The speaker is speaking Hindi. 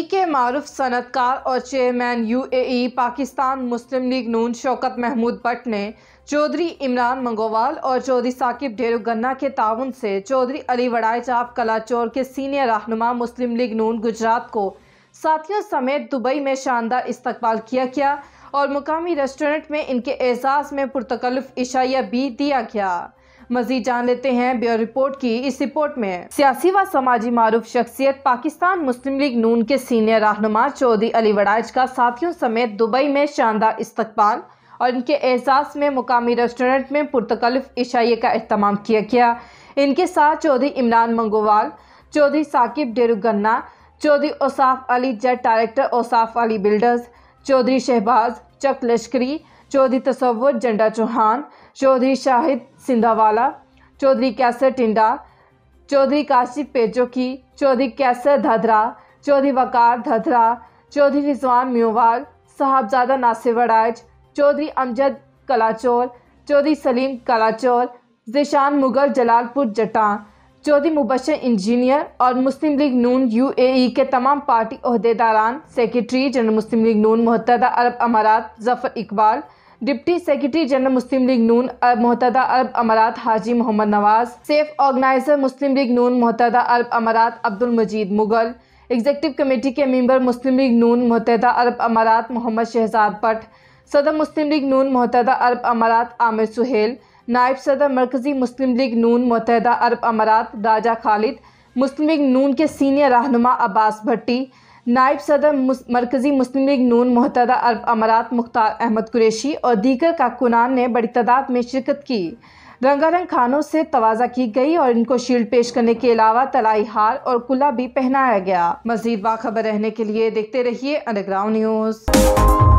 के मारूफ सनतकार और चेयरमैन यूएई पाकिस्तान मुस्लिम लीग नून शौकत महमूद भट्ट ने चौधरी इमरान मंगोवाल और चौधरी साकिब डेरुगन्ना के ताउन से चौधरी अली वड़ाइच ऑफ कलाचौर के सीनियर रहनुमा मुस्लिम लीग नून गुजरात को साथियों समेत दुबई में शानदार इस्तकबाल किया और मुकामी रेस्टोरेंट में इनके एजाज़ में पुरतकल्लुफ़ इशाइया भी दिया गया। मज़ीद जान लेते हैं ब्यूरो रिपोर्ट की इस रिपोर्ट में। सियासी व समाजी मारूफ शख्सियत पाकिस्तान मुस्लिम लीग नून के सीनियर रहनुमा चौधरी अली वड़ाइच का साथियों समेत दुबई में शानदार इस्तकबाल और इनके एजाज़ में मुकामी रेस्टोरेंट में पुरतकल्लुफ़ इशाइया का एहतमाम किया गया। इनके साथ चौधरी इमरान मंगोवाल, चौधरी साकिब डेरुगन्ना, चौधरी औसाफ अली जट डायरेक्टर औसाफ अली बिल्डर्स, चौधरी शहबाज चक लश्करी, चौधरी तसव्वुर जंडा चौहान, चौधरी शाहिद सिंधावाला, चौधरी कैसर टिंडा, चौधरी काशिफ पेजोकी, चौधरी कैसर धधरा, चौधरी वकार धधरा, चौधरी रिजवान म्योवाल, साहबजादा नासिर वड़ाइच, चौधरी अमजद कलाचौर, चौधरी सलीम कलाचौर, ज़ीशान मुगल जलालपुर जटां, चौधरी मुबशर इंजीनियर और मुस्लिम लीग नून यूएई के तमाम पार्टी ओहदेदारान, secretary general Muslim League Noon मुत्तहदा अरब अमारात Zafar Iqbal, deputy secretary general Muslim League Noon मुत्तहदा अरब अमारात हाजी मोहम्मद नवाज, सेफ ऑर्गेनाइजर मुस्लिम लीग नून मुत्तहदा अरब अमारात अब्दुल मजीद मुगल, एग्जीक्यूटिव कमेटी के मेंबर मुस्लिम लीग नून मुत्तहदा अरब अमारात मोहम्मद शहजाद भट्ट, सदर मुस्लिम लीग नून मुत्तहदा अरब अमारात आमिर सुहेल, नायब सदर मरकज़ी मुस्लिम लीग नून मुत्तहदा अरब अमारात राजा खालिद, मुस्लिम लीग नून के सीनियर रहनुमा अब्बास भट्टी, नायब सदर मरकज़ी मुस्लिम लीग नून मुत्तहदा अरब अमारात मुख्तार अहमद कुरैशी और दीगर कारकुनान ने बड़ी तादाद में शिरकत की। रंगारंग खानों से तवाज़ा की गई और इनको शील्ड पेश करने के अलावा तलाई हार और कुल्ला भी पहनाया गया। मज़ीद बाखबर रहने के लिए देखते रहिए अंडरग्राउंड न्यूज़।